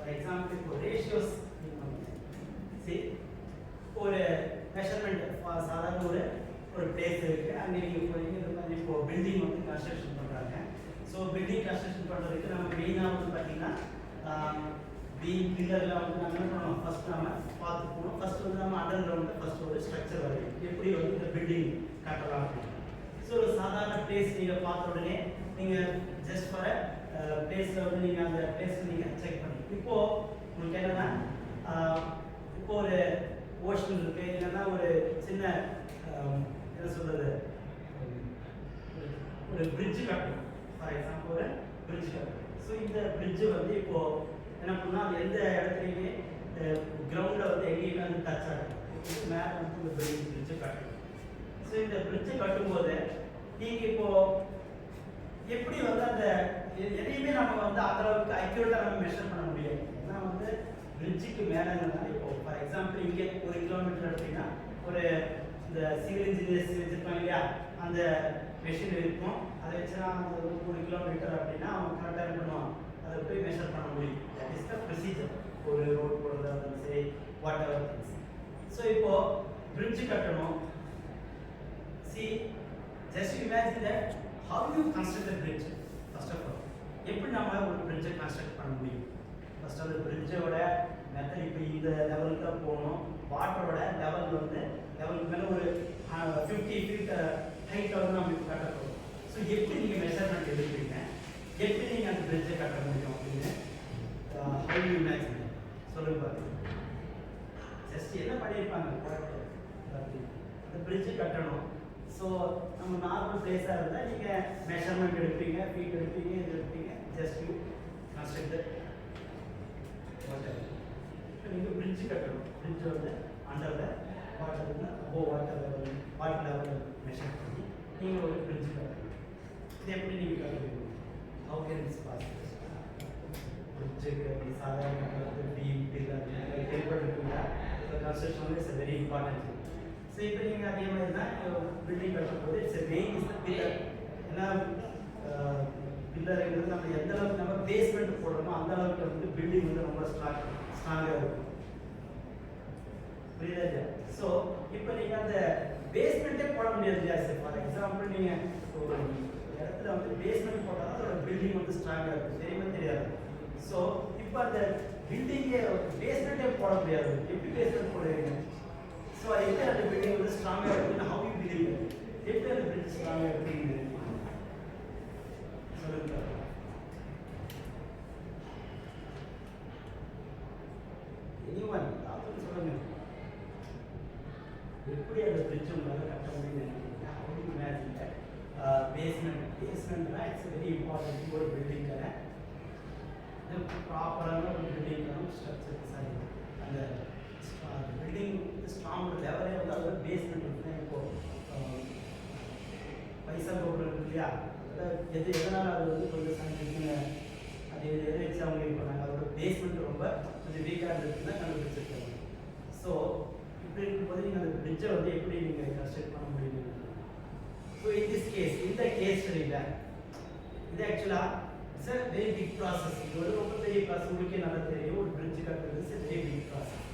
For example இப்போ ratios சரி ஒரு மெஷர்மெண்ட் சாதாரண ஒரு பிளேஸ் இருக்குது அங்கே நீங்கள் போய் இது மாதிரி இப்போ பில்டிங் வந்து கன்ஸ்ட்ரக்ஷன் பண்ணுறாங்க. ஸோ பில்டிங் கன்ஸ்ட்ரக்ஷன் பண்ணுறதுக்கு நம்ம மெயினாக வந்து பார்த்தீங்கன்னா பீம் பில்லரில் வந்து நம்ம என்ன பண்ணணும், ஃபஸ்ட் நம்ம பார்த்து போகணும். ஃபஸ்ட்டு வந்து நம்ம அண்டர் கிரவுண்டில் ஃபஸ்ட்டு ஒரு ஸ்ட்ரக்சர் வரையும் எப்படி வந்து இந்த பில்டிங் கட்டலாம் அப்படின்னு. ஸோ ஒரு சாதாரண பிளேஸ் நீங்கள் பார்த்த உடனே நீங்கள் ஜஸ்ட் ஃபார் பிளேஸில் வந்து நீங்கள் அந்த பிளேஸில் நீங்கள் செக் பண்ணி இப்போது உங்களுக்கு என்னென்னா இப்போ ஒரு ஓஷன் இருக்குது, இல்லைன்னா ஒரு சின்ன என்ன சொல்கிறது ஒரு பிரிட்ஜு கட்டணும். ஃபார் எக்ஸாம்பிள் ஒரு பிரிட்ஜ் கட்டணும். ஸோ இந்த பிரிட்ஜு வந்து இப்போது என்ன பண்ணால் அது எந்த இடத்துலையுமே கிரவுண்டில் வந்து எங்கேயுமே வந்து டச் ஆகும். மேலே வந்து இந்த பிரிட்ஜு கட்டணும். ஸோ இந்த பிரிட்ஜு கட்டும்போது நீங்கள் இப்போது எப்படி வந்து அந்த எதையுமே நம்ம வந்து அந்தளவுக்கு அக்யூரேட்டாக நம்ம மெஷர் பண்ண முடியாது. ஏன்னா வந்து பிரிட்ஜுக்கு மேலே இப்போ ஃபார் எக்ஸாம்பிள் இங்கே 1 கிலோமீட்டர் அப்படின்னா ஒரு இந்த சிவில் இன்ஜினியர்ஸ் வச்சுருப்பாங்க இல்லையா, அந்த மெஷின் இருக்கும். அதை வச்சுனா அந்த 1 கிலோமீட்டர் அப்படின்னா அவங்க கரெக்டாக என்ன பண்ணுவான், அதை போய் மெஷர் பண்ண முடியும். That is the procedure. ஒரு ரோட் போடுறதா இருந்தாலும் சரி, வாட் எவர் திங்ஸ். ஸோ இப்போது பிரிட்ஜு கட்டணும். See just imagine that how you construct the bridge. First of all எப்படி நம்ம ஒரு பிரிட்ஜை கன்ஸ்ட்ரக்ட் பண்ண முடியும்? ஃபர்ஸ்ட் அந்த பிரிட்ஜோட மெத்தட் இப்போ இந்த லெவலுக்கு தான் போகணும். வாட்டரோட லெவல் வந்து லெவலுக்கு மேலே ஒரு 50 ஃபீட் ஹைட்டில் வந்து நம்ம இப்போ கட்ட போகிறோம். ஸோ எப்படி நீங்கள் மெஷர்மெண்ட் எடுக்கிறீங்க, எப்படி நீங்கள் அந்த பிரிட்ஜை கட்ட முடியும் அப்படின்னு ஹவ் யூ இமேஜின் சொல்லுங்க பார்த்து. ஜஸ்ட் என்ன பண்ணியிருப்பாங்க, அந்த பிரிட்ஜு கட்டணும். ஸோ நம்ம நார்மல் பிளேஸாக இருந்தால் நீங்கள் மெஷர்மெண்ட் எடுப்பீங்க, ஃபீட் எடுப்பீங்க, இது எடுப்பீங்க, ஜஸ்ட் யூ கன்ஸ்ட்ரக்ட் வாட்டர். இப்போ நீங்கள் பிரிட்ஜு கட்டணும். பிரிட்ஜ் வந்து அண்டரில் வாட்டர் வாட்டர் லெவல் மெஷர் பண்ணி நீங்கள் ஒரு பிரிட்ஜு கட்டணும். இது எப்படி நீங்கள் கட்டுவீங்க? How can it's possible? பிரிட்ஜுக்கு அப்படி சாதாரண பீம் பில்லர் கேள்விப்பட்டிருக்கீங்க. So construction is very important. So இப்போ நீங்கள் அதே மாதிரி தான் பில்டிங் கட்டும்போது it's main is the pillar. ஏன்னா பில்லருங்கிறது நம்ம எந்த அளவுக்கு நம்ம பேஸ்மெண்ட் போடுறோமோ அந்த அளவுக்கு வந்து பில்டிங் வந்து ரொம்ப ஸ்ட்ராங்காக இருக்கும். புரியுதா இல்லையா? ஸோ இப்போ நீங்கள் அந்த பேஸ்மெண்ட்டே போட முடியாது இல்லையா? சார் ஃபார் எக்ஸாம்பிள் நீங்கள் ஒரு இடத்துல வந்து பேஸ்மெண்ட் போட்டால் தான் அதோட பில்டிங் வந்து ஸ்ட்ராங்காக இருக்கும். தெரியுமா தெரியாது? ஸோ இப்போ அந்த பில்டிங்கே பேஸ்மெண்ட்டே போட முடியாது. எப்படி பேஸ்மெண்ட் போடுவீங்க? ஸோ எப்படி அந்த பில்டிங் வந்து ஸ்ட்ராங்காக இருக்குன்னு ஹவ் யூ பிலீவ்? எப்படி அந்த பில்டிங் ஸ்ட்ராங்காக இருக்குன்னு சொல்லுங்க. எனிவன் யாரும் சொல்லுங்க. எப்படி அந்த பிரிட்ஜ் உங்களால் கட்ட முடியும்னு நினைக்கிறீங்க? How you imagine that? பேஸ்மெண்ட்னா இட்ஸ் வெரி இம்பார்ட்டன்ட் ஒரு பில்டிங்கில். ப்ராப்பரான ஒரு பில்டிங்கான ஸ்ட்ரக்சர் டிசைன். அந்த பில்டிங் ஸ்ட்ராங் லெவலே வந்து அதோட பேஸ்மெண்ட் இருக்குன்னா இப்போது பைசா கோபுரம் இருக்கு இல்லையா, எதனால் அது வந்து கொஞ்சம் சயின்டிஃபிக்காக அது எதை வச்சு அவங்க இது பண்ணாங்க, அதோட பேஸ்மெண்ட் ரொம்ப கொஞ்சம் வீக்காக இருந்துச்சுன்னா கண்டுபிடிச்சிருக்காங்க. ஸோ இப்படி இருக்கும்போது நீங்கள் அந்த பிரிட்ஜை வந்து எப்படி நீங்கள் கன்ஸ்ட்ரக்ட் பண்ண முடியும்? ஸோ இன் திஸ் கேஸ், இந்த கேஸ் ஸ்டடியில் இது ஆக்சுவலாக it's a very big process. இது ஒரு ரொம்ப பெரிய ப்ராசஸ். உங்களுக்கே நல்லா தெரியும், ஒரு பிரிட்ஜ் கட்டுறது இட்ஸ் வெரி பிக் ப்ராசஸ்.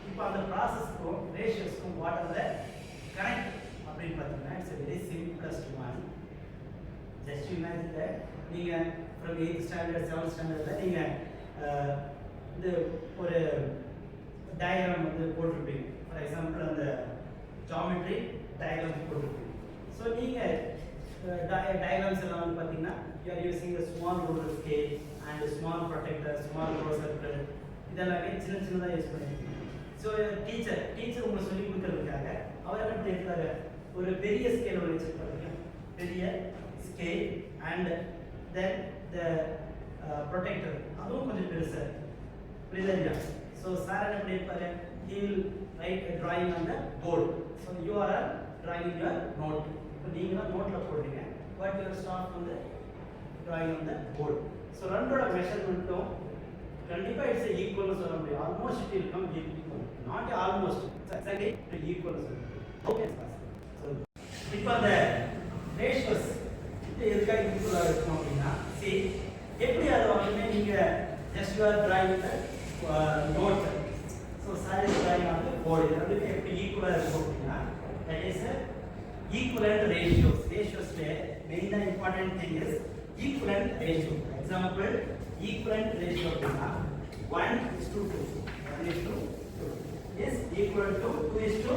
இப்போ அந்த ப்ராசஸ்க்கும் ரேஷியோஸ்க்கும் வாட் ஆர் த கனெக்ட் அப்படின்னு பார்த்தீங்கன்னா it's very simplest one. Just imagine that நீங்கள் ஃப்ரம் 8th ஸ்டாண்டர்ட் 7th ஸ்டாண்டர்டில் நீங்கள் இது ஒரு டயக்ராம் வந்து போட்டிருப்பீங்க. ஃபார் எக்ஸாம்பிள் அந்த ஜாமெட்ரி டயக்ராம்ஸ் போட்டிருப்பீங்க. ஸோ நீங்கள் டயக்ராம்ஸ் எல்லாம் வந்து பார்த்தீங்கன்னா you are using the small ruler scale and small protractor, small row circle, இதெல்லாமே சின்ன சின்னதாக யூஸ் பண்ணியிருக்கீங்க. ஸோ டீச்சர் உங்களுக்கு சொல்லி கொடுக்கறதுக்காக அவர் என்ன பண்ணியிருக்காரு, ஒரு பெரிய ஸ்கேல் ஒன்று வச்சுருப்பாரு. பெரிய scale and then the protector, அதுவும் கொஞ்சம் பெருசாக புரியுதா இல்லையா? ஸோ சார் என்ன பண்ணியிருப்பாரு, he will write a drawing on the board. So you are drawing in your note. இப்போ நீங்கள் தான் நோட்டில் போடுறீங்க, பட் யுவர் ஸ்டாஃப் வந்து drawing on the board. So ரெண்டோட மெஷர்மெண்ட்டும் கண்டிப்பாக இட்ஸ் ஈக்குவல்னு சொல்ல முடியும். Almost it will come equal, not almost, exactly equal சொல்ல முடியும். Okay sir. ஸோ இப்போ அந்த ரேஷியோஸ் இது எதுக்காக ஈக்குவலாக இருக்கும் அப்படின்னா, சரி எப்படி அதை வந்து நீங்கள் just you are drawing the note. So size drawing on the board. That is equal அப்படினா that is equivalent ratios. Ratios main important thing is equivalent ratio. Example, equivalent ratio அப்படினா 1:2. 1:2 is equal to 2:4.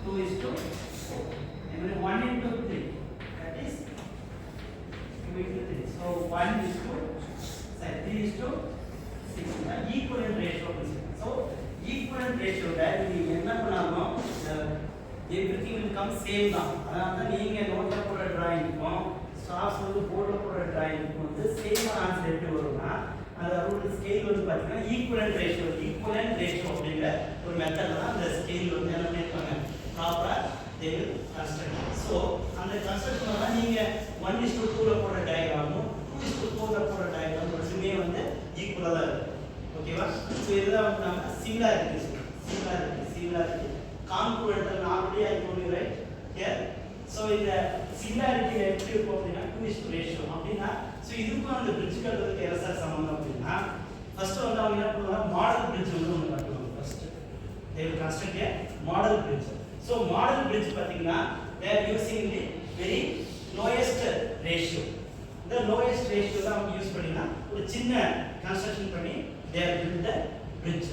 2:4. And when 1:3, that is 2:3. So 3:6. Equivalent ratio. So equivalent ratio that we என்ன பண்ணாலும் everything will come same தான். அதாவது நீங்க நோட்ல போற டிராயிங்க்கும் stars வந்து போர்ட்ல போற டிராயிங்க்கும் வந்து சேம் ஆன்சர் எப்படி வரும்னா அதோட ஸ்கேல் வந்து பாத்தீங்கன்னா ஈக்குவலன்ட் ரேஷியோ அப்படிங்கிற ஒரு மெத்தட்ல தான் அந்த ஸ்கேல் வந்து என்ன பண்ணிருப்பாங்க ப்ராப்பரா they will construct. So அந்த கன்ஸ்ட்ரக்ஷன்ல தான் நீங்க 1:2 ல போற டயகிராமும் 2:4 ல போற டயகிராம் ரெண்டுமே வந்து ஈக்குவலா தான் இருக்கும். ஓகேவா? சோ இதெல்லாம் வந்து நம்ம similarity congruent already I told you right here. So இந்த similarity எப்படி இருக்கும் அப்படினா 2:1 ratio அப்படினா சோ இதுக்கும் அந்த bridge கட்டுறதுக்கு என்ன சார் சம்பந்தம் அப்படினா ஃபர்ஸ்ட் வந்து அவங்க என்ன பண்ணுவாங்க மாடல் bridge வந்து ஒன்னு கட்டுவாங்க first they will construct a model bridge. So model bridge பாத்தீங்கன்னா they are using the very lowest ratio. The lowest ratio தான் அவங்க யூஸ் பண்ணினா ஒரு சின்ன கன்ஸ்ட்ரக்ஷன் பண்ணி they are build the bridge.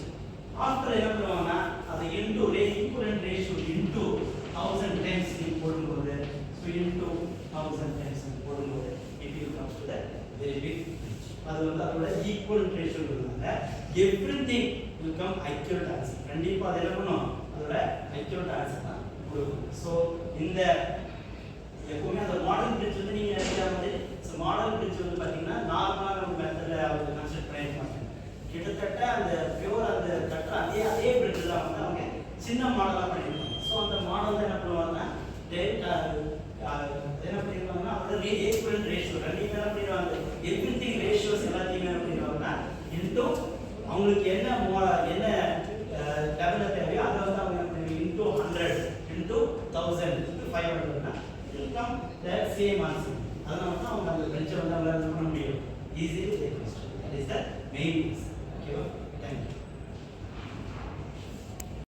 After என்ன பண்ணுவாங்கன்னா அது into equivalent ratio into 1000 times நீ போடும்போது so into 1000 times நீ போடும்போது it will comes to the very big bridge. அது வந்து அதோட equivalent ratio சொல்றாங்க everything will come accurate answer. கண்டிப்பா அது என்ன பண்ணும் அதோட accurate answer தான் கொடுக்கும். So இந்த எப்பவுமே அந்த மாடல் bridge வந்து நீங்க நினைக்கிற மாதிரி மாடல் bridge வந்து பாத்தீங்கன்னா நார்மலான ஒரு மெத்தட்ல அவங்க கன்ஸ்ட்ரக்ட் பண்ணிருப்பாங்க. கிட்டத்தட்ட அந்த பியூர் அந்த கட்டற அதே bridge தான் வந்து அவங்க சின்ன மாடலா பண்ணிருப்பாங்க. சோ அந்த மாடல் என்ன பண்ணுவாங்கன்னா என்ன பண்ணிருப்பாங்கன்னா அதோட ஈக்குவலன்ட் ரேஷியோ ரெண்டுமே என்ன பண்ணிடுவாங்க எவ்ரிதிங் ரேஷியோஸ் எல்லாத்தையுமே என்ன பண்ணிடுவாங்கன்னா இன்டு அவங்களுக்கு என்ன லெவல்ல தேவையோ அதை வந்து அவங்க என்ன பண்ணுவாங்க இன்டு 100 இன்டு 1000 இன்டு 500 னா will come the same answer. அதனால தான் அவங்க அந்த bridge வந்து அவங்களால பண்ண முடியும் easily they construct. That is the main reason. Okay.